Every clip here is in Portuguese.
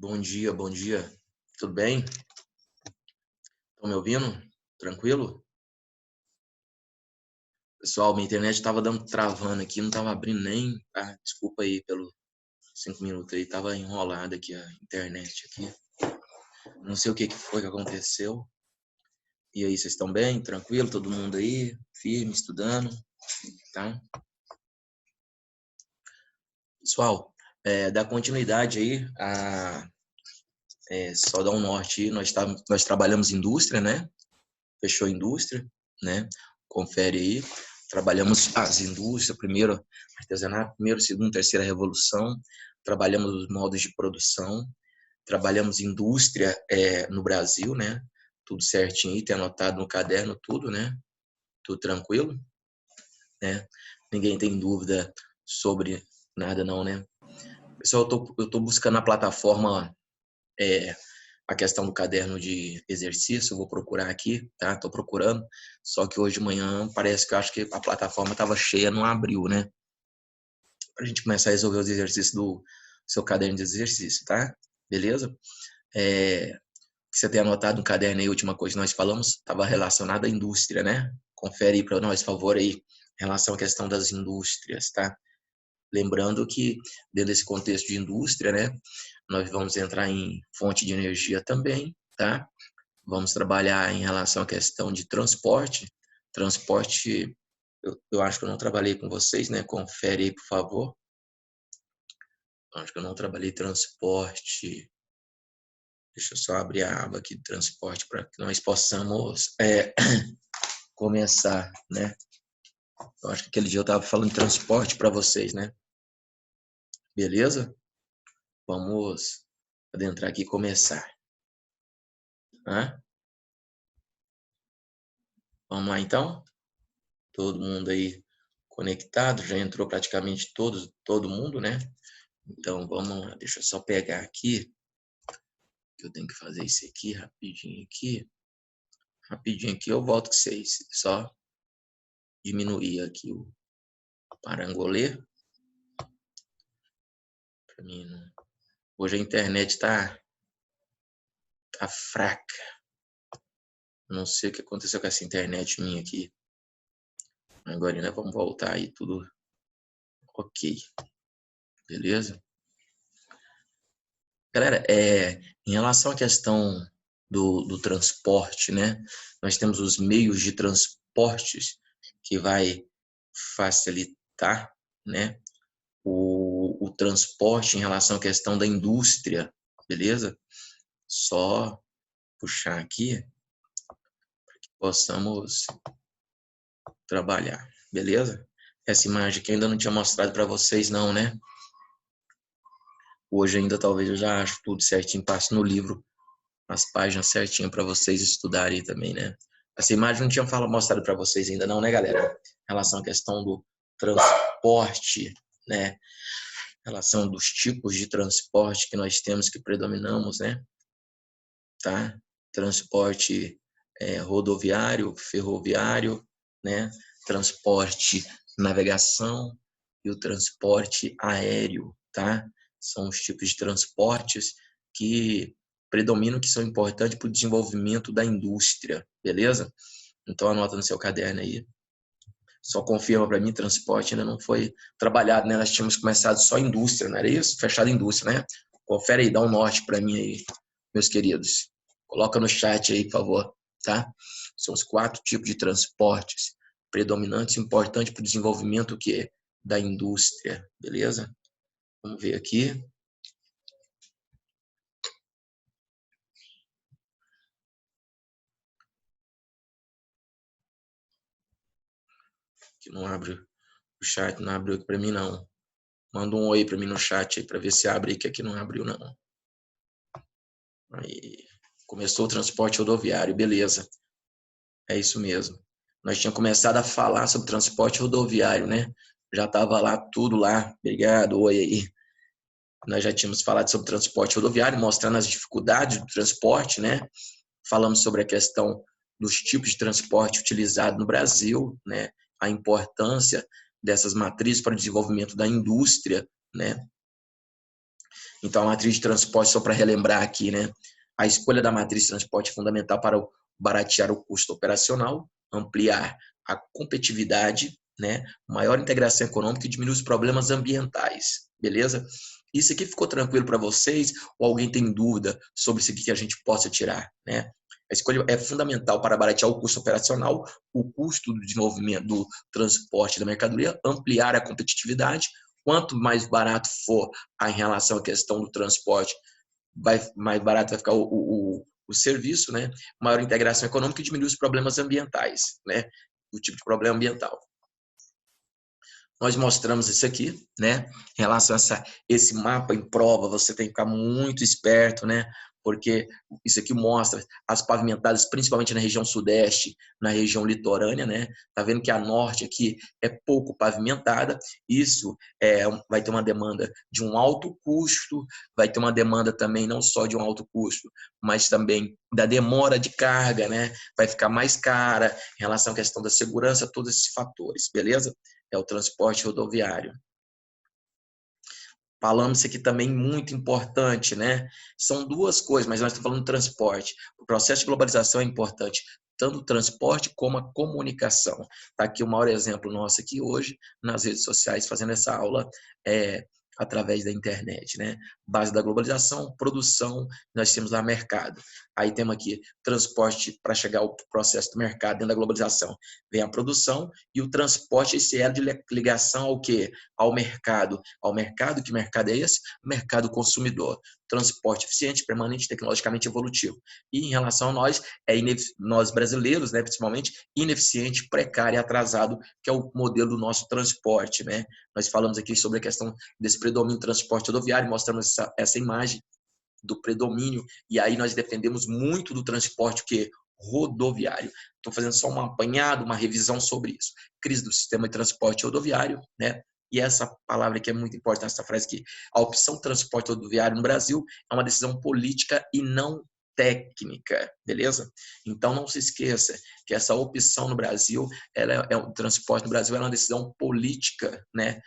Bom dia, bom dia. Tudo bem? Estão me ouvindo? Tranquilo? Pessoal, minha internet estava dando travando aqui, não estava abrindo nem. Desculpa aí pelos 5 minutos aí, estava enrolada aqui a internet aqui. Não sei o que foi que aconteceu. E aí, vocês estão bem? Tranquilo? Todo mundo aí? Firme, estudando? Tá? Pessoal, dá continuidade aí só dar um norte aí. Nós trabalhamos indústria, né? Fechou indústria, né? Confere aí. Trabalhamos as indústrias, primeiro artesanato, primeiro, segundo, terceira revolução. Trabalhamos os modos de produção. Trabalhamos indústria no Brasil, né? Tudo certinho aí, tem anotado no caderno tudo, né? Tudo tranquilo, né? Ninguém tem dúvida sobre nada não, né? Pessoal, eu tô buscando a plataforma a questão do caderno de exercício, eu vou procurar aqui, tá? Tô procurando, só que hoje de manhã parece que eu acho que a plataforma estava cheia, não abriu, né? Pra gente começar a resolver os exercícios do seu caderno de exercício, tá? Beleza? Você tem anotado no caderno aí, a última coisa que nós falamos, estava relacionada à indústria, né? Confere aí para nós, por favor, aí, em relação à questão das indústrias, tá? Lembrando que, dentro desse contexto de indústria, né, nós vamos entrar em fonte de energia também, tá? Vamos trabalhar em relação à questão de transporte. Transporte, eu acho que eu não trabalhei com vocês, né? Confere aí, por favor. Acho que eu não trabalhei transporte. Deixa eu só abrir a aba aqui de transporte para que nós possamos começar, né? Eu acho que aquele dia eu estava falando de transporte para vocês, né? Beleza? Vamos adentrar aqui e começar. Tá? Vamos lá, então? Todo mundo aí conectado, já entrou praticamente todo mundo, né? Então, vamos lá. Deixa eu só pegar aqui, que eu tenho que fazer isso aqui, rapidinho aqui. Rapidinho aqui eu volto com vocês. Só diminuir aqui o parangolê. Pra mim não... Hoje a internet tá fraca. Não sei o que aconteceu com essa internet minha aqui. Agora, né, vamos voltar aí, tudo ok. Beleza? Galera, em relação à questão do transporte, né? Nós temos os meios de transportes que vai facilitar, né? O transporte em relação à questão da indústria, beleza? Só puxar aqui para que possamos trabalhar, beleza? Essa imagem aqui eu ainda não tinha mostrado para vocês não, né? Hoje ainda talvez eu já acho tudo certinho, passo no livro as páginas certinho para vocês estudarem também, né? Essa imagem não tinha mostrado para vocês ainda não, né, galera? Em relação à questão do transporte, né? Em relação dos tipos de transporte que nós temos, que predominamos, né? Tá? Transporte rodoviário, ferroviário, né? Transporte navegação e o transporte aéreo, tá? São os tipos de transportes que predominam, que são importantes para o desenvolvimento da indústria, beleza? Então anota no seu caderno aí. Só confirma para mim, transporte ainda não foi trabalhado, né? Nós tínhamos começado só indústria, não era isso? Fechado indústria, né? Confere aí, dá um norte para mim aí, meus queridos. Coloca no chat aí, por favor, tá? São os 4 tipos de transportes predominantes, importantes para o desenvolvimento da indústria, beleza? Vamos ver aqui. Que não abre o chat, não abriu aqui para mim não. Manda um oi para mim no chat aí para ver se abre aí, que aqui não abriu não. Aí, começou o transporte rodoviário, beleza. É isso mesmo. Nós tínhamos começado a falar sobre transporte rodoviário, né? Já estava lá, tudo lá. Obrigado, oi aí. Nós já tínhamos falado sobre transporte rodoviário, mostrando as dificuldades do transporte, né? Falamos sobre a questão dos tipos de transporte utilizado no Brasil, né? A importância dessas matrizes para o desenvolvimento da indústria, né? Então, a matriz de transporte, só para relembrar aqui, né? A escolha da matriz de transporte é fundamental para baratear o custo operacional, ampliar a competitividade, né? Maior integração econômica e diminuir os problemas ambientais, beleza? Isso aqui ficou tranquilo para vocês? Ou alguém tem dúvida sobre isso aqui que a gente possa tirar, né? A escolha é fundamental para baratear o custo operacional, o custo do desenvolvimento do transporte da mercadoria, ampliar a competitividade. Quanto mais barato for em relação à questão do transporte, mais barato vai ficar o serviço, né? Maior integração econômica e diminuir os problemas ambientais, né? O tipo de problema ambiental. Nós mostramos isso aqui, né? Em relação a esse mapa em prova, você tem que ficar muito esperto, né? Porque isso aqui mostra as pavimentadas, principalmente na região sudeste, na região litorânea, né? Tá vendo que a norte aqui é pouco pavimentada. Isso vai ter uma demanda de um alto custo, vai ter uma demanda também não só de um alto custo, mas também da demora de carga, né? Vai ficar mais cara em relação à questão da segurança, todos esses fatores, beleza? É o transporte rodoviário. Falamos isso aqui também muito importante, né? São duas coisas, mas nós estamos falando de transporte. O processo de globalização é importante, tanto o transporte como a comunicação. Está aqui o maior exemplo nosso aqui hoje, nas redes sociais, fazendo essa aula através da internet, né? Base da globalização, produção, nós temos lá mercado. Aí temos aqui transporte para chegar ao processo do mercado dentro da globalização. Vem a produção e o transporte, esse elo de ligação ao quê? Ao mercado. Ao mercado, que mercado é esse? Mercado consumidor. Transporte eficiente, permanente, tecnologicamente evolutivo. E em relação a nós, nós brasileiros, né, principalmente, ineficiente, precário e atrasado, que é o modelo do nosso transporte, né? Nós falamos aqui sobre a questão desse predomínio do transporte rodoviário, mostramos essa imagem do predomínio, e aí nós dependemos muito do transporte que rodoviário. Estou fazendo só um apanhado, uma revisão sobre isso. Crise do sistema de transporte rodoviário, né? E essa palavra aqui é muito importante, essa frase aqui. A opção de transporte rodoviário no Brasil é uma decisão política e não técnica, beleza? Então não se esqueça que essa opção no Brasil, o transporte no Brasil é uma decisão política, né?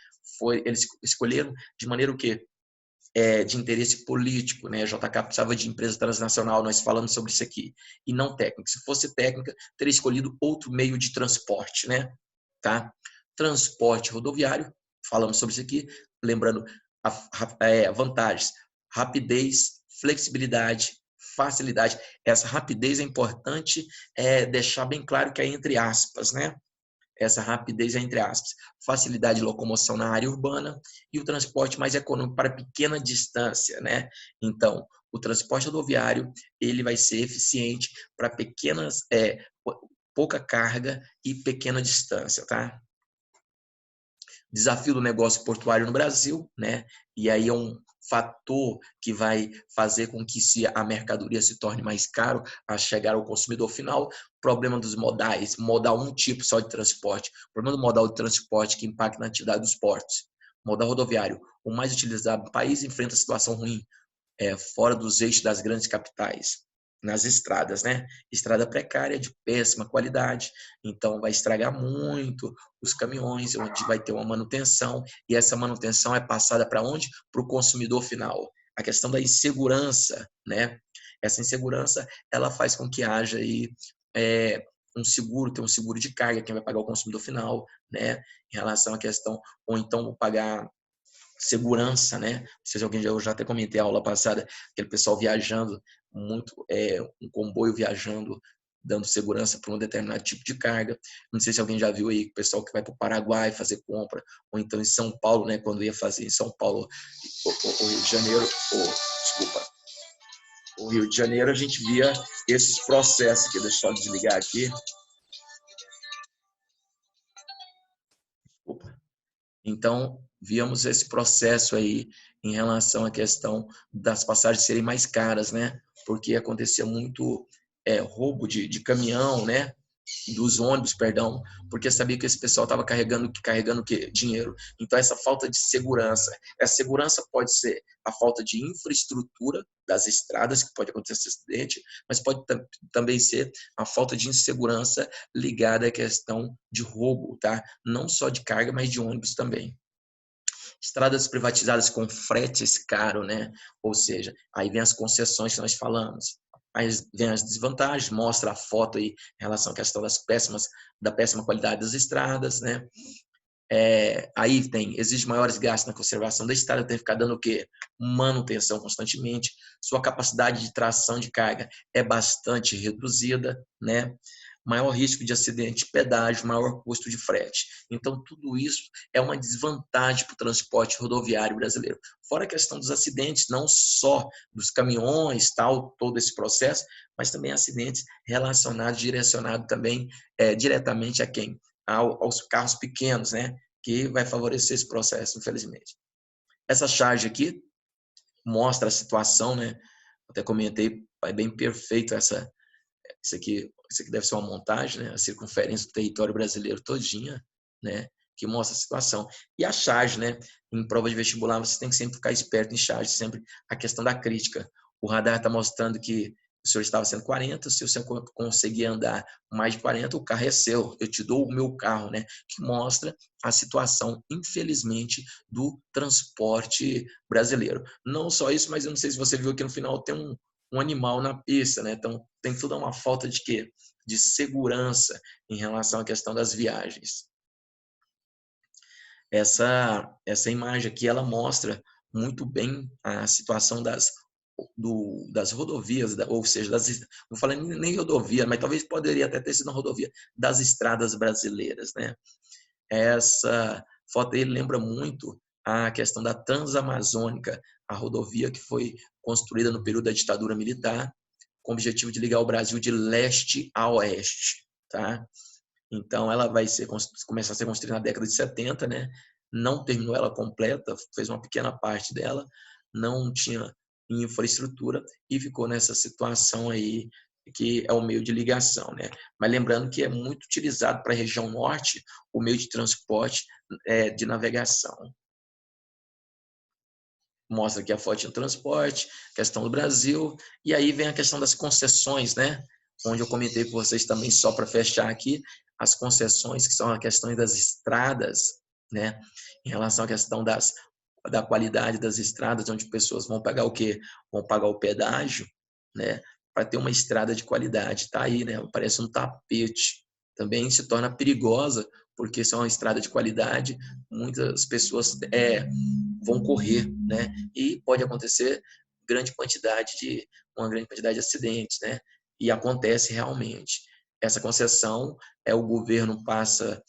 Eles escolheram de maneira o quê? De interesse político, né? A JK precisava de empresa transnacional, nós falamos sobre isso aqui, e não técnica. Se fosse técnica, teria escolhido outro meio de transporte, né? Tá? Transporte rodoviário, falamos sobre isso aqui, lembrando vantagens, rapidez, flexibilidade, facilidade. Essa rapidez é importante deixar bem claro que é entre aspas, né? Essa rapidez, entre aspas, facilidade de locomoção na área urbana e o transporte mais econômico para pequena distância, né? Então, o transporte rodoviário, ele vai ser eficiente para pouca carga e pequena distância, tá? Desafio do negócio portuário no Brasil, né? E aí é um fator que vai fazer com que a mercadoria se torne mais caro a chegar ao consumidor final. Problema dos modais, modal um tipo só de transporte. Problema do modal de transporte que impacta na atividade dos portos. Modal rodoviário, o mais utilizado no país, enfrenta situação ruim, fora dos eixos das grandes capitais, nas estradas, né? Estrada precária, de péssima qualidade, então vai estragar muito os caminhões, onde vai ter uma manutenção, e essa manutenção é passada para onde? Para o consumidor final. A questão da insegurança, né? Essa insegurança, ela faz com que haja aí um seguro, tem um seguro de carga, quem vai pagar o consumidor final, né? Em relação à questão, ou então pagar segurança, né? Não sei se alguém eu já até comentei a aula passada, aquele pessoal viajando muito, um comboio viajando, dando segurança para um determinado tipo de carga. Não sei se alguém já viu aí o pessoal que vai para o Paraguai fazer compra, ou então em São Paulo, né? Quando ia fazer em São Paulo, o Rio de Janeiro, desculpa, o Rio de Janeiro, a gente via esses processos aqui. Deixa eu só desligar aqui. Opa. Então, víamos esse processo aí em relação à questão das passagens serem mais caras, né? Porque acontecia muito roubo de caminhão, né? Dos ônibus, perdão, porque sabia que esse pessoal estava carregando o quê? Dinheiro. Então, essa falta de segurança. Essa segurança pode ser a falta de infraestrutura das estradas, que pode acontecer acidente, mas pode também ser a falta de insegurança ligada à questão de roubo, tá? Não só de carga, mas de ônibus também. Estradas privatizadas com fretes caro, né? Ou seja, aí vem as concessões que nós falamos. Aí vem as desvantagens, mostra a foto aí em relação à questão da péssima qualidade das estradas, né? Aí exige maiores gastos na conservação da estrada, tem que ficar dando o quê? Manutenção constantemente. Sua capacidade de tração de carga é bastante reduzida, né? Maior risco de acidente, pedágio, maior custo de frete. Então, tudo isso é uma desvantagem para o transporte rodoviário brasileiro. Fora a questão dos acidentes, não só dos caminhões, tal, todo esse processo, mas também acidentes relacionados, direcionados também diretamente a quem? Aos carros pequenos, né? Que vai favorecer esse processo, infelizmente. Essa charge aqui mostra a situação, né? Até comentei, é bem perfeito isso aqui deve ser uma montagem, né? A circunferência do território brasileiro todinha, né? Que mostra a situação. E a charge, né? Em prova de vestibular, você tem que sempre ficar esperto em charge, sempre a questão da crítica. O radar está mostrando que o senhor estava sendo 40, se você conseguir andar mais de 40, o carro é seu, eu te dou o meu carro, né? Que mostra a situação, infelizmente, do transporte brasileiro. Não só isso, mas eu não sei se você viu aqui no final, tem um animal na pista, né? Então, tem toda uma falta de quê? De segurança em relação à questão das viagens. Essa imagem aqui, ela mostra muito bem a situação das rodovias, ou seja, não falei nem rodovia, mas talvez poderia até ter sido uma rodovia, das estradas brasileiras, né? Essa foto aí lembra muito a questão da Transamazônica, a rodovia que foi construída no período da ditadura militar, com o objetivo de ligar o Brasil de leste a oeste, tá? Então, ela vai começar a ser construída na década de 70, né? Não terminou ela completa, fez uma pequena parte dela, não tinha infraestrutura e ficou nessa situação aí que é o meio de ligação, né? Mas lembrando que é muito utilizado para a região norte o meio de transporte de navegação. Mostra aqui a foto do transporte, questão do Brasil, e aí vem a questão das concessões, né? Onde eu comentei com vocês também, só para fechar aqui, as concessões, que são a questão das estradas, né? Em relação à questão da qualidade das estradas, onde pessoas vão pagar o quê? Vão pagar o pedágio, né? Para ter uma estrada de qualidade. Tá aí, né? Parece um tapete. Também se torna perigosa, porque se é uma estrada de qualidade, muitas pessoas vão correr, né? E pode acontecer uma grande quantidade de acidentes, né? E acontece realmente. Essa concessão o governo passa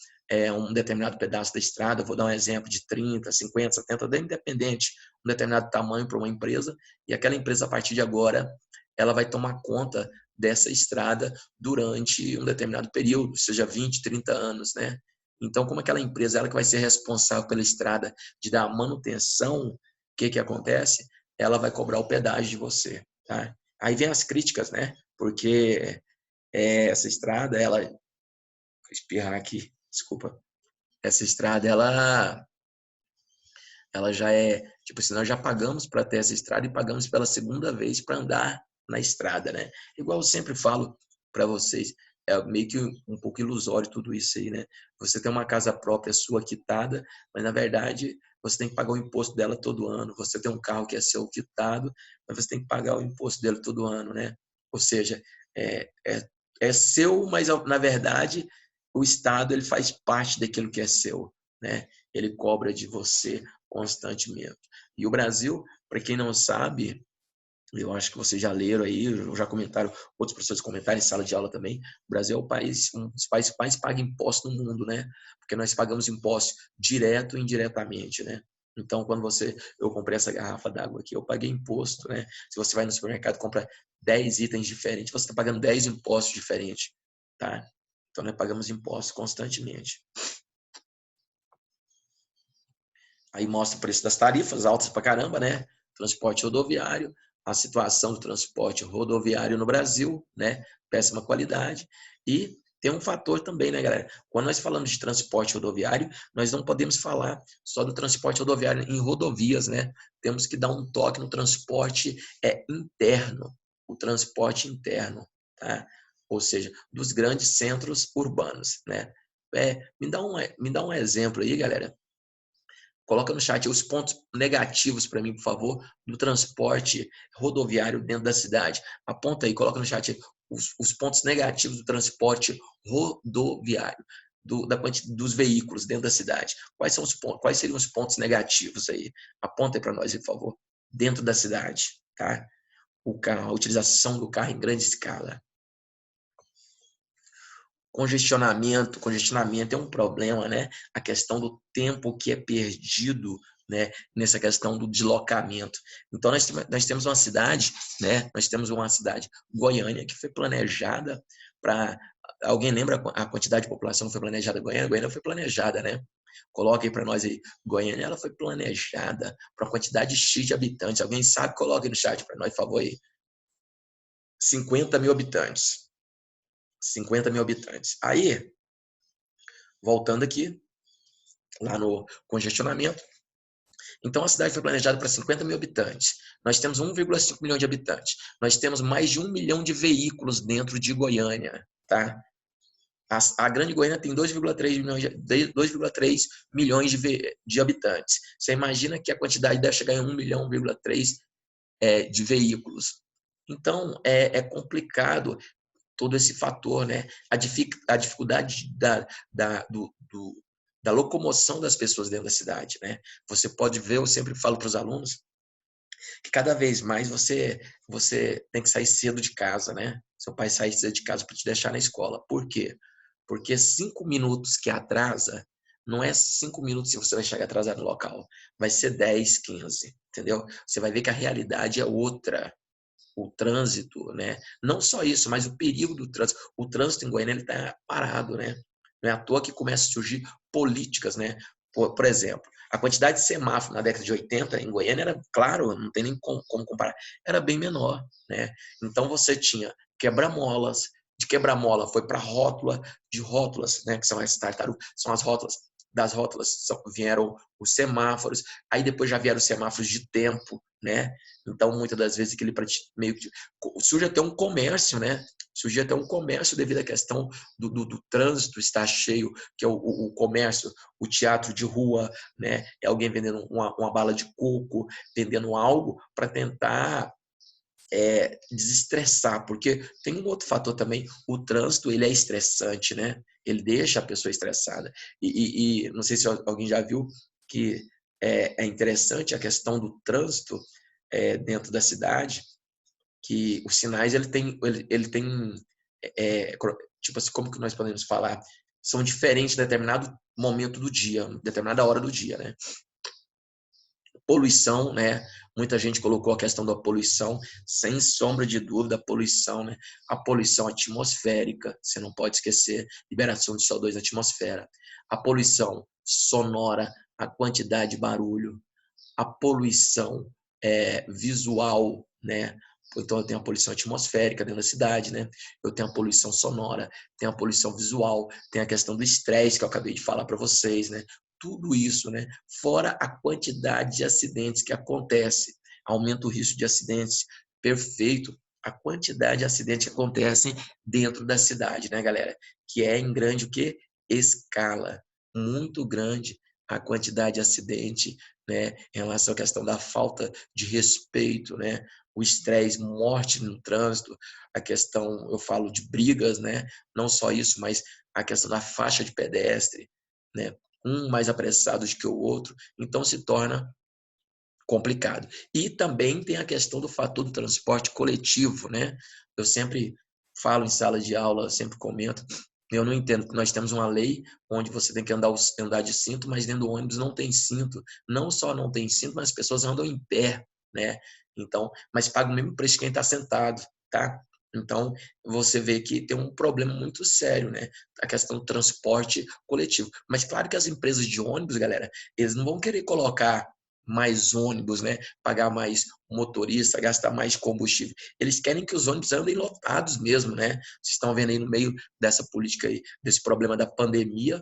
um determinado pedaço da estrada, vou dar um exemplo de 30, 50, 70, independente, um determinado tamanho para uma empresa, e aquela empresa, a partir de agora, ela vai tomar conta dessa estrada durante um determinado período, seja 20, 30 anos, né? Então, como aquela empresa ela que vai ser responsável pela estrada de dar manutenção, o que acontece? Ela vai cobrar o pedágio de você, tá? Aí vem as críticas, né? Porque essa estrada, vou espirrar aqui, desculpa. Essa estrada, ela já tipo assim, nós já pagamos para ter essa estrada e pagamos pela segunda vez para andar na estrada, né? Igual eu sempre falo para vocês, é meio que um pouco ilusório tudo isso aí, né? Você tem uma casa própria sua quitada, mas na verdade você tem que pagar o imposto dela todo ano. Você tem um carro que é seu quitado, mas você tem que pagar o imposto dele todo ano, né? Ou seja, é seu, mas na verdade o Estado ele faz parte daquilo que é seu, né? Ele cobra de você constantemente. E o Brasil, para quem não sabe, eu acho que vocês já leram aí, já comentaram, outros professores comentaram em sala de aula também, o Brasil é um dos países que mais paga imposto no mundo, né? Porque nós pagamos imposto direto e indiretamente, né? Então, quando eu comprei essa garrafa d'água aqui, eu paguei imposto, né? Se você vai no supermercado e compra 10 itens diferentes, você está pagando 10 impostos diferentes, tá? Então, nós pagamos impostos constantemente. Aí mostra o preço das tarifas, altas pra caramba, né? Transporte rodoviário, a situação do transporte rodoviário no Brasil, né? Péssima qualidade. E tem um fator também, né, galera? Quando nós falamos de transporte rodoviário, nós não podemos falar só do transporte rodoviário em rodovias, né? Temos que dar um toque no transporte interno, o transporte interno, tá? Ou seja, dos grandes centros urbanos, né? Me dá um exemplo aí, galera, Coloca no chat os pontos negativos para mim, por favor, do transporte rodoviário dentro da cidade. Aponta aí, coloca no chat os pontos negativos do transporte rodoviário, dos veículos dentro da cidade. Quais seriam os pontos negativos aí? Aponta aí para nós, por favor, dentro da cidade, tá? A utilização do carro em grande escala. Congestionamento é um problema, né? A questão do tempo que é perdido, né? Nessa questão do deslocamento. Então, nós temos uma cidade, né? Nós temos uma cidade, Goiânia, que foi planejada para... Alguém lembra a quantidade de população que foi planejada em Goiânia? Goiânia foi planejada, né? Coloca aí para nós aí. Goiânia, ela foi planejada para uma quantidade X de habitantes. Alguém sabe? Coloca aí no chat para nós, por favor, aí. 50 mil habitantes. 50 mil habitantes. Aí, voltando aqui, lá no congestionamento. Então, a cidade foi planejada para 50 mil habitantes. Nós temos 1,5 milhão de habitantes. Nós temos mais de 1 milhão de veículos dentro de Goiânia, tá? A Grande Goiânia tem 2,3 milhões de habitantes. Você imagina que a quantidade deve chegar em 1 milhão, 1,3 de veículos. Então, é complicado todo esse fator, né? A dificuldade da locomoção das pessoas dentro da cidade, né? Você pode ver, eu sempre falo para os alunos, que cada vez mais você tem que sair cedo de casa, né? Seu pai sai cedo de casa para te deixar na escola. Por quê? Porque 5 minutos que atrasa, não é 5 minutos que você vai chegar atrasado no local, vai ser 10, 15, entendeu? Você vai ver que a realidade é outra. O trânsito, né? Não só isso, mas o perigo do trânsito. O trânsito em Goiânia está parado, né? Não é à toa que começam a surgir políticas, né? Por exemplo, a quantidade de semáforo na década de 80 em Goiânia era, claro, não tem nem como comparar, era bem menor, né? Então você tinha quebra-molas, de quebra-mola foi para rótula, de rótulas, né? Que são as tartarugas, são as rótulas. Das rótulas vieram os semáforos, aí depois já vieram os semáforos de tempo, né? Então, muitas das vezes, aquele meio que surge até um comércio, né? Surge até um comércio devido à questão do trânsito estar cheio, que é o comércio, o teatro de rua, né? É alguém vendendo uma bala de coco, vendendo algo para tentar desestressar, porque tem um outro fator também, o trânsito, ele é estressante, né? Ele deixa a pessoa estressada. E não sei se alguém já viu que é interessante a questão do trânsito dentro da cidade, que os sinais, ele tem tipo assim, como que nós podemos falar? São diferentes em determinado momento do dia, determinada hora do dia, né? Poluição, né? Muita gente colocou a questão da poluição, sem sombra de dúvida, a poluição, né? A poluição atmosférica, você não pode esquecer, liberação de CO2 na atmosfera. A poluição sonora, a quantidade de barulho, a poluição visual, né? Então eu tenho a poluição atmosférica dentro da cidade, né? Eu tenho a poluição sonora, tenho a poluição visual, tem a questão do estresse que eu acabei de falar para vocês, né? Tudo isso, né? Fora a quantidade de acidentes que acontece, aumenta o risco de acidentes, perfeito. A quantidade de acidentes que acontecem dentro da cidade, né, galera? Que é em grande o quê? Escala, muito grande a quantidade de acidente, né, em relação à questão da falta de respeito, né, o estresse, morte no trânsito, a questão, eu falo de brigas, né, não só isso, mas a questão da faixa de pedestre, né, um mais apressado do que o outro, então se torna complicado. E também tem a questão do fator do transporte coletivo, né, eu sempre falo em sala de aula, sempre comento, eu não entendo que nós temos uma lei onde você tem que andar de cinto, mas dentro do ônibus não tem cinto. Não só não tem cinto, mas as pessoas andam em pé, né? Então, mas paga o mesmo preço que quem está sentado, tá? Então, você vê que tem um problema muito sério, né? A questão do transporte coletivo. Mas claro que as empresas de ônibus, galera, eles não vão querer colocar mais ônibus, né? Pagar mais motorista, gastar mais combustível. Eles querem que os ônibus andem lotados mesmo, né? Vocês estão vendo aí no meio dessa política aí, desse problema da pandemia,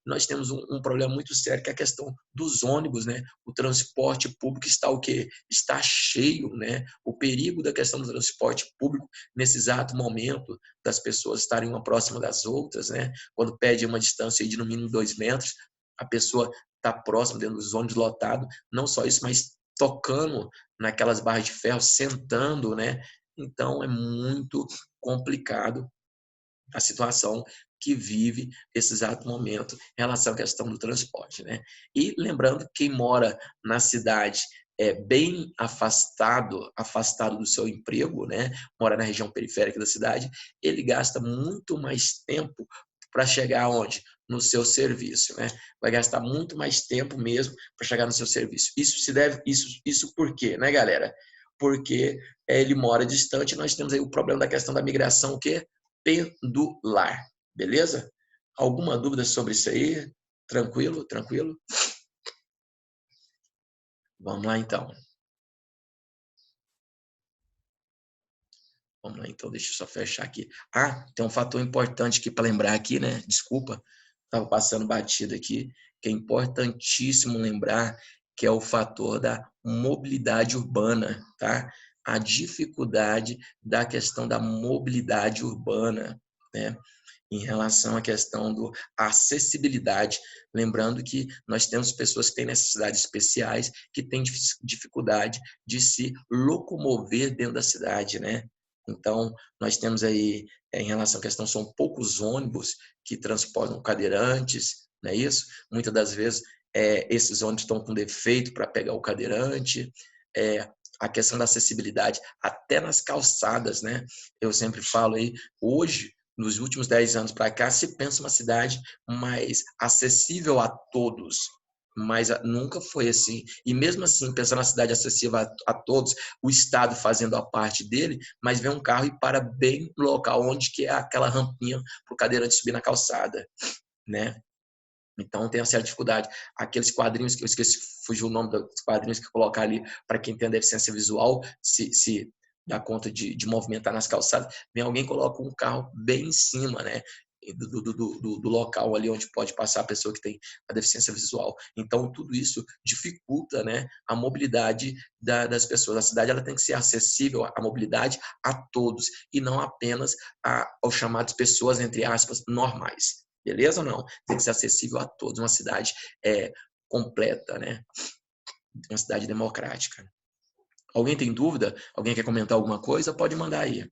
nós temos um problema muito sério, que é a questão dos ônibus, né? O transporte público está o quê? Está cheio, né? O perigo da questão do transporte público nesse exato momento, das pessoas estarem uma próxima das outras, né? Quando pede uma distância de no mínimo 2 metros, a pessoa tá próximo, dentro dos ônibus lotados, não só isso, mas tocando naquelas barras de ferro, sentando, né? Então, é muito complicado a situação que vive esse exato momento em relação à questão do transporte, né? E lembrando, quem mora na cidade bem afastado do seu emprego, né? Mora na região periférica da cidade, ele gasta muito mais tempo para chegar onde? No seu serviço, né? Vai gastar muito mais tempo mesmo para chegar no seu serviço. Isso por quê, né, galera? Porque ele mora distante, nós temos aí o problema da questão da migração, o quê? Pendular, beleza? Alguma dúvida sobre isso aí? Tranquilo? Tranquilo? Vamos lá, então. Vamos lá, então, deixa eu só fechar aqui. Ah, tem um fator importante aqui para lembrar aqui, né? Desculpa, estava passando batido aqui, que é importantíssimo lembrar, que é o fator da mobilidade urbana, tá? A dificuldade da questão da mobilidade urbana, né? Em relação à questão da acessibilidade. Lembrando que nós temos pessoas que têm necessidades especiais, que têm dificuldade de se locomover dentro da cidade, né? Então, nós temos aí, em relação à questão, são poucos ônibus que transportam cadeirantes, não é isso? Muitas das vezes, esses ônibus estão com defeito para pegar o cadeirante, a questão da acessibilidade, até nas calçadas, né? Eu sempre falo aí, hoje, nos últimos 10 anos para cá, se pensa uma cidade mais acessível a todos, mas nunca foi assim. E mesmo assim, pensando na cidade acessível a todos, o Estado fazendo a parte dele, mas vem um carro e para bem no local onde que é aquela rampinha para o cadeirante subir na calçada, né? Então tem uma certa dificuldade. Aqueles quadrinhos que eu esqueci, fugiu o nome dos quadrinhos que colocar ali para quem tem a deficiência visual, se dá conta de movimentar nas calçadas, vem alguém e coloca um carro bem em cima, né? Do local ali onde pode passar a pessoa que tem a deficiência visual. Então, tudo isso dificulta, né, a mobilidade das pessoas. A cidade ela tem que ser acessível à mobilidade a todos e não apenas aos chamados pessoas, entre aspas, normais. Beleza ou não? Tem que ser acessível a todos. Uma cidade completa, né? Uma cidade democrática. Alguém tem dúvida? Alguém quer comentar alguma coisa? Pode mandar aí.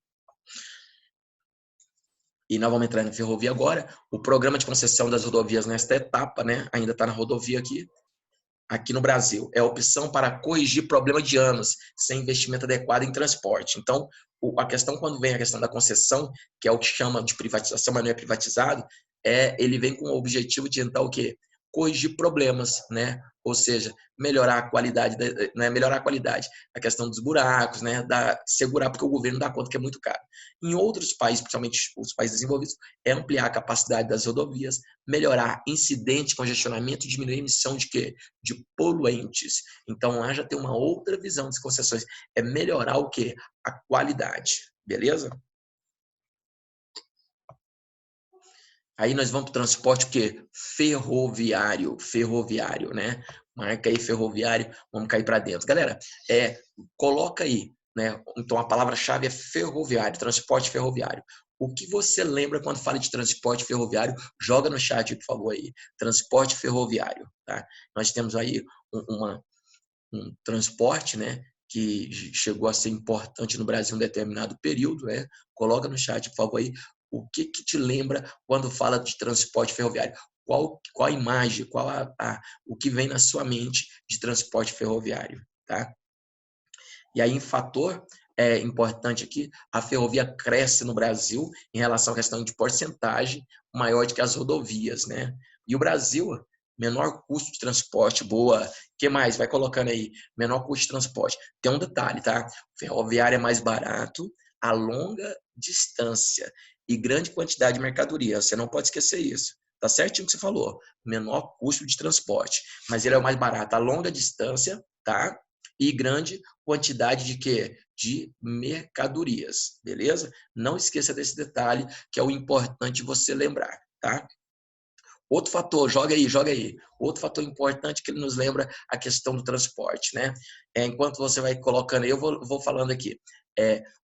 E nós vamos entrar na ferrovia agora. O programa de concessão das rodovias nesta etapa, né? Ainda está na rodovia aqui no Brasil. É a opção para corrigir problema de anos sem investimento adequado em transporte. Então, a questão quando vem a questão da concessão, que é o que chama de privatização, mas não é privatizado, ele vem com o objetivo de tentar o quê? Corrigir problemas, né? Ou seja, melhorar a qualidade, né? Melhorar a qualidade, a questão dos buracos, né? Segurar, porque o governo dá conta que é muito caro. Em outros países, principalmente os países desenvolvidos, é ampliar a capacidade das rodovias, melhorar incidente, congestionamento, diminuir a emissão de quê? De poluentes. Então, lá já tem uma outra visão das concessões. É melhorar o quê? A qualidade. Beleza? Aí nós vamos para o transporte o quê? Ferroviário, né? Marca aí ferroviário, vamos cair para dentro. Galera, coloca aí, né? Então a palavra-chave é ferroviário, transporte ferroviário. O que você lembra quando fala de transporte ferroviário? Joga no chat, por favor, aí. Transporte ferroviário, tá? Nós temos aí um transporte, né? Que chegou a ser importante no Brasil em um determinado período, né? Coloca no chat, por favor, aí. O que te lembra quando fala de transporte ferroviário? Qual a imagem, o que vem na sua mente de transporte ferroviário, tá? E aí, em fator importante aqui, a ferrovia cresce no Brasil em relação à questão de porcentagem maior do que as rodovias, né? E o Brasil, menor custo de transporte, boa. O que mais? Vai colocando aí, menor custo de transporte. Tem um detalhe, tá? Ferroviário é mais barato a longa distância e grande quantidade de mercadoria. Você não pode esquecer isso. Tá certinho o que você falou. Menor custo de transporte. Mas ele é o mais barato a longa distância, tá? E grande quantidade de quê? De mercadorias, beleza? Não esqueça desse detalhe, que é o importante você lembrar, tá? Outro fator, joga aí. Outro fator importante que ele nos lembra a questão do transporte, né? Enquanto você vai colocando aí, eu vou falando aqui.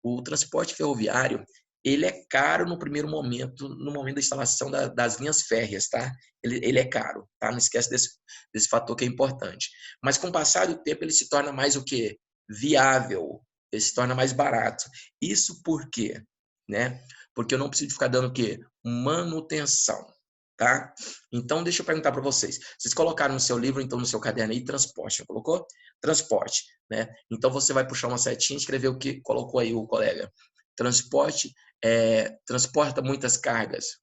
O transporte ferroviário, ele é caro no primeiro momento, no momento da instalação das linhas férreas, tá? Ele é caro, tá? Não esquece desse fator que é importante. Mas com o passar do tempo, ele se torna mais o quê? Viável, ele se torna mais barato. Isso por quê? Né? Porque eu não preciso ficar dando o quê? Manutenção, tá? Então, deixa eu perguntar para vocês. Vocês colocaram no seu livro, então, no seu caderno aí, transporte, não colocou? Transporte, né? Então, você vai puxar uma setinha e escrever o que colocou aí o colega. Transporte transporta muitas cargas.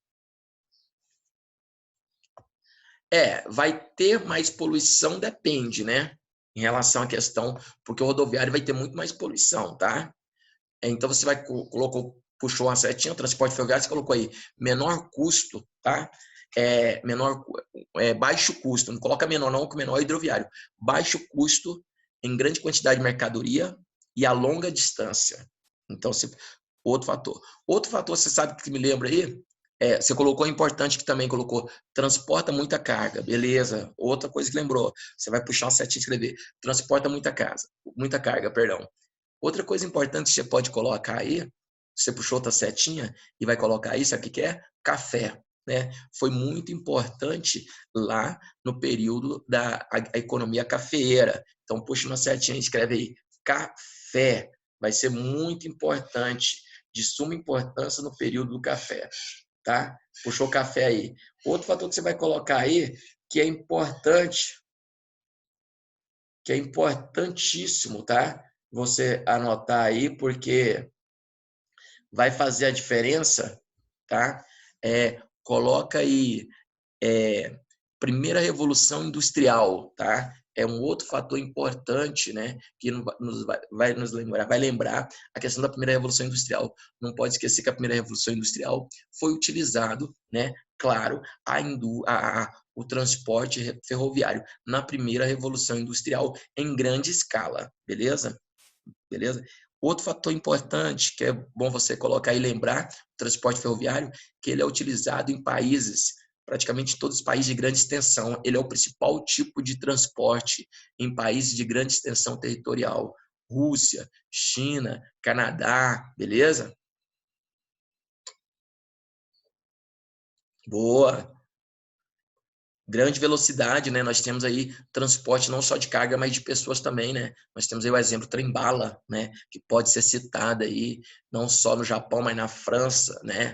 Vai ter mais poluição, depende, né? Em relação à questão, porque o rodoviário vai ter muito mais poluição, tá? Então você vai puxou uma setinha, transporte ferroviário, você colocou aí menor custo, tá? Baixo custo, não coloca menor não, que o menor é hidroviário. Baixo custo em grande quantidade de mercadoria e a longa distância. Então, outro fator, você sabe que me lembra aí? Você colocou importante que também colocou, transporta muita carga, beleza. Outra coisa que lembrou, você vai puxar uma setinha e escrever, transporta muita carga, perdão. Outra coisa importante que você pode colocar aí, você puxou outra setinha e vai colocar aí, sabe o que é? Café. Né? Foi muito importante lá no período da economia cafeeira. Então, puxa uma setinha e escreve aí, café. Vai ser muito importante, de suma importância no período do café. Tá? Puxou café aí. Outro fator que você vai colocar aí, que é importante, que é importantíssimo, tá? Você anotar aí, porque vai fazer a diferença, tá? Coloca aí primeira revolução industrial, tá? É um outro fator importante, né? Que vai nos lembrar, vai lembrar a questão da primeira revolução industrial. Não pode esquecer que a primeira revolução industrial foi utilizado, né? Claro, o transporte ferroviário na primeira revolução industrial em grande escala, beleza? Beleza? Outro fator importante que é bom você colocar e lembrar, o transporte ferroviário, que ele é utilizado em países, praticamente todos os países de grande extensão. Ele é o principal tipo de transporte em países de grande extensão territorial. Rússia, China, Canadá, beleza? Boa. Grande velocidade, né? Nós temos aí transporte não só de carga, mas de pessoas também, né? Nós temos aí o exemplo trem-bala, né? Que pode ser citado aí, não só no Japão, mas na França, né?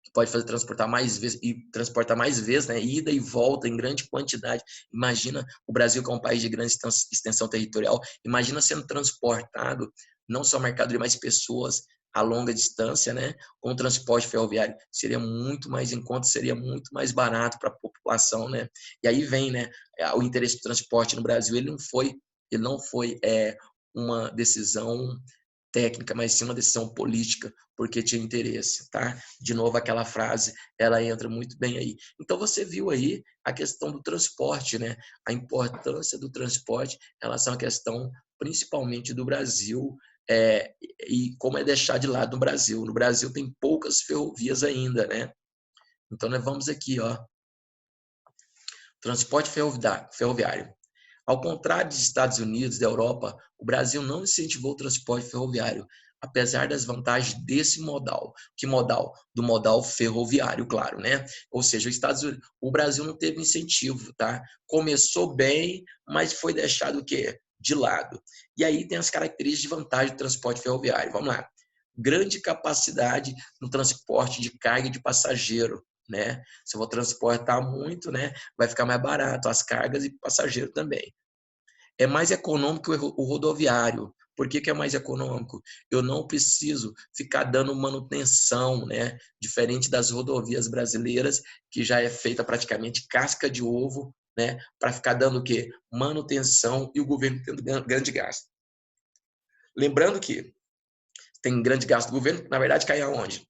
Que pode fazer transportar mais vezes, né? Ida e volta em grande quantidade. Imagina o Brasil, que é um país de grande extensão territorial, imagina sendo transportado não só mercadoria, mas pessoas a longa distância, né? Com o transporte ferroviário seria muito mais em conta, seria muito mais barato para a população, né? E aí vem, né? O interesse do transporte no Brasil, ele não foi uma decisão técnica, mas sim uma decisão política, porque tinha interesse, tá? De novo, aquela frase, ela entra muito bem aí. Então, você viu aí a questão do transporte, né? A importância do transporte em relação à questão, principalmente do Brasil, e como é deixar de lado no Brasil. No Brasil tem poucas ferrovias ainda, né? Então, nós vamos aqui, ó. Transporte ferroviário. Ao contrário dos Estados Unidos, da Europa, o Brasil não incentivou o transporte ferroviário, apesar das vantagens desse modal. Que modal? Do modal ferroviário, claro, né? Ou seja, o Brasil não teve incentivo, tá? Começou bem, mas foi deixado o quê? De lado. E aí tem as características de vantagem do transporte ferroviário. Vamos lá. Grande capacidade no transporte de carga e de passageiro, né? Se eu vou transportar muito, né, vai ficar mais barato as cargas e passageiro também. É mais econômico o rodoviário. Por que é mais econômico? Eu não preciso ficar dando manutenção, né? Diferente das rodovias brasileiras, que já é feita praticamente casca de ovo, né? Para ficar dando o quê? Manutenção e o governo tendo grande gasto. Lembrando que tem grande gasto do governo, na verdade cai aonde?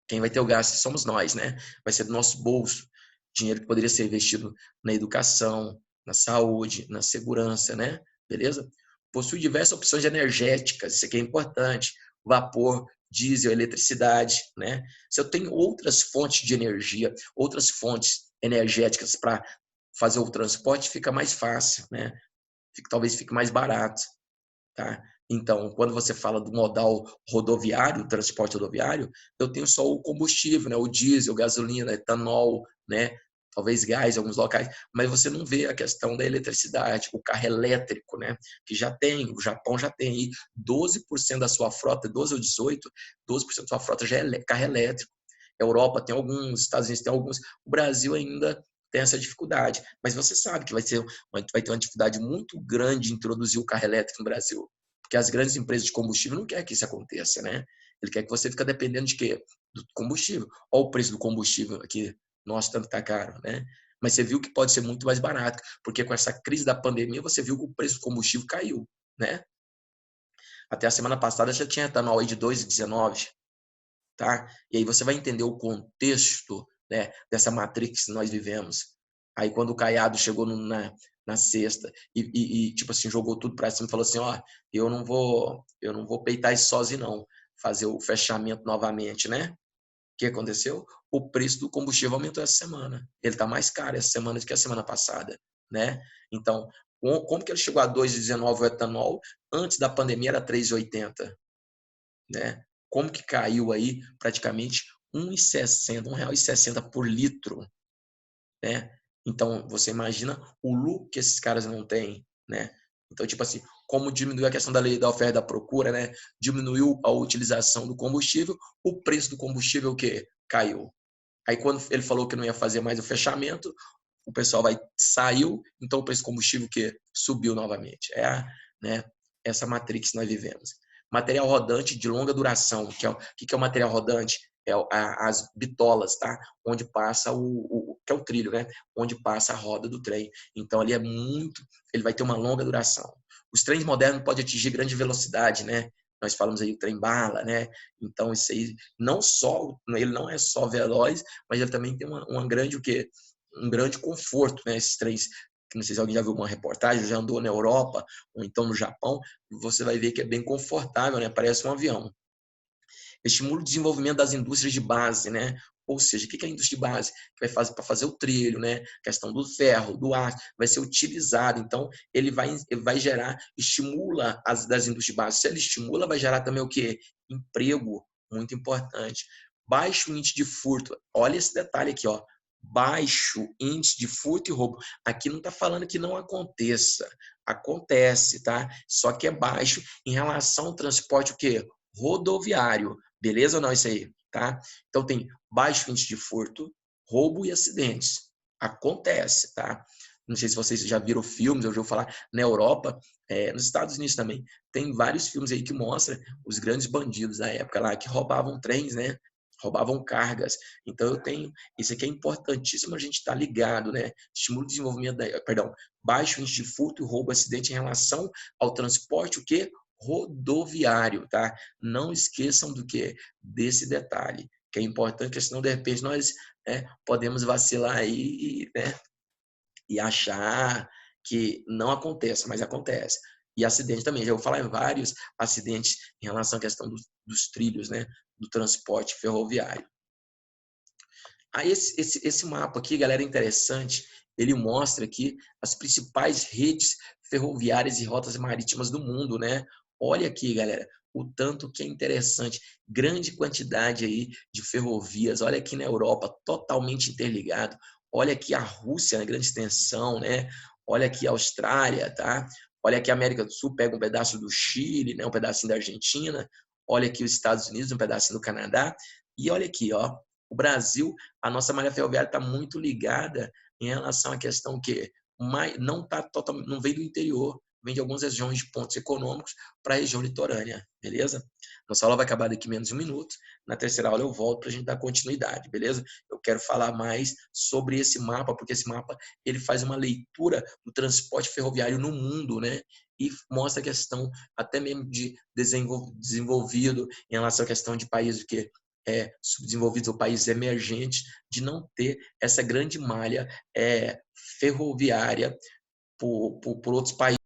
Quem vai ter o gasto somos nós, né? Vai ser do nosso bolso. Dinheiro que poderia ser investido na educação, na saúde, na segurança, né? Beleza? Possui diversas opções energéticas, isso aqui é importante. Vapor, diesel, eletricidade, né? Se eu tenho outras fontes de energia, outras fontes energéticas para fazer o transporte, fica mais fácil, né? Talvez fique mais barato, tá? Então, quando você fala do modal rodoviário, transporte rodoviário, eu tenho só o combustível, né? O diesel, gasolina, etanol, né? Talvez gás em alguns locais, mas você não vê a questão da eletricidade, o carro elétrico, né? Que já tem, o Japão já tem aí 12% da sua frota, 12 ou 18, 12% da sua frota já é carro elétrico. Europa tem alguns, Estados Unidos tem alguns, o Brasil ainda tem essa dificuldade, mas você sabe que vai ter uma dificuldade muito grande em introduzir o carro elétrico no Brasil, porque as grandes empresas de combustível não querem que isso aconteça, né? Ele quer que você fique dependendo de quê? Do combustível. Olha o preço do combustível aqui, nossa, tanto tá caro, né? Mas você viu que pode ser muito mais barato, porque com essa crise da pandemia, você viu que o preço do combustível caiu, né? Até a semana passada já tinha etanol aí de 2,19, tá? E aí você vai entender o contexto, né, dessa matrix que nós vivemos. Aí quando o Caiado chegou na sexta tipo assim, jogou tudo para cima e falou assim, ó, eu não vou peitar isso sozinho não, fazer o fechamento novamente, né? O que aconteceu? O preço do combustível aumentou essa semana. Ele está mais caro essa semana do que a semana passada, né? Então, como que ele chegou a 2,19 o etanol? Antes da pandemia era 3,80, né? Como que caiu aí praticamente R$1,60 por litro, né? Então, você imagina o lucro que esses caras não têm, né? Então, tipo assim, como diminuiu a questão da lei da oferta e da procura, né? Diminuiu a utilização do combustível, o preço do combustível o quê? Caiu. Aí quando ele falou que não ia fazer mais o fechamento, o pessoal saiu, então o preço do combustível que subiu novamente. Né, essa matrix que nós vivemos. Material rodante de longa duração, que é o material rodante? As bitolas, tá? Onde passa que é o trilho, né? Onde passa a roda do trem. Então ali ele vai ter uma longa duração. Os trens modernos podem atingir grande velocidade, né? Nós falamos aí o trem bala, né? Então isso aí ele não é só veloz, mas ele também tem uma grande o quê? Um grande conforto, né? Esses trens, que não sei se alguém já viu uma reportagem, já andou na Europa ou então no Japão, você vai ver que é bem confortável, né? Parece um avião. Estimula o desenvolvimento das indústrias de base, né? Ou seja, o que é a indústria de base? Que vai fazer para fazer o trilho, né? A questão do ferro, do aço, vai ser utilizado. Então, ele vai gerar, estimula as das indústrias de base. Se ele estimula, vai gerar também o quê? Emprego, muito importante. Baixo índice de furto. Olha esse detalhe aqui, ó. Baixo índice de furto e roubo. Aqui não está falando que não aconteça. Acontece, tá? Só que é baixo em relação ao transporte, o quê? Rodoviário. Beleza ou não isso aí? Tá? Então tem baixo índice de furto, roubo e acidentes. Acontece, tá? Não sei se vocês já viram filmes, eu já vou falar na Europa, nos Estados Unidos também. Tem vários filmes aí que mostram os grandes bandidos da época lá que roubavam trens, né? Roubavam cargas. Então isso aqui é importantíssimo a gente estar ligado, né? Estimula o desenvolvimento baixo índice de furto, roubo, acidente em relação ao transporte, o quê? Rodoviário, tá? Não esqueçam do que? Desse detalhe, que é importante, porque senão de repente nós podemos vacilar aí e achar que não acontece, mas acontece. E acidente também, já vou falar em vários acidentes em relação à questão dos trilhos, né? Do transporte ferroviário. Aí esse mapa aqui, galera, é interessante. Ele mostra aqui as principais redes ferroviárias e rotas marítimas do mundo, né? Olha aqui, galera, o tanto que é interessante. Grande quantidade aí de ferrovias. Olha aqui na Europa, totalmente interligado. Olha aqui a Rússia, na grande extensão, né? Olha aqui a Austrália, tá? Olha aqui a América do Sul, pega um pedaço do Chile, né? Um pedacinho da Argentina. Olha aqui os Estados Unidos, um pedacinho do Canadá. E olha aqui, ó, o Brasil, a nossa malha ferroviária está muito ligada em relação à questão que não tá totalmente, não vem do interior, vem de algumas regiões de pontos econômicos para a região litorânea, beleza? Nossa aula vai acabar daqui menos de um minuto. Na terceira aula eu volto para a gente dar continuidade, beleza? Eu quero falar mais sobre esse mapa, porque esse mapa ele faz uma leitura do transporte ferroviário no mundo, né? E mostra a questão até mesmo de desenvolvido em relação à questão de países que subdesenvolvidos ou países emergentes, de não ter essa grande malha ferroviária por outros países.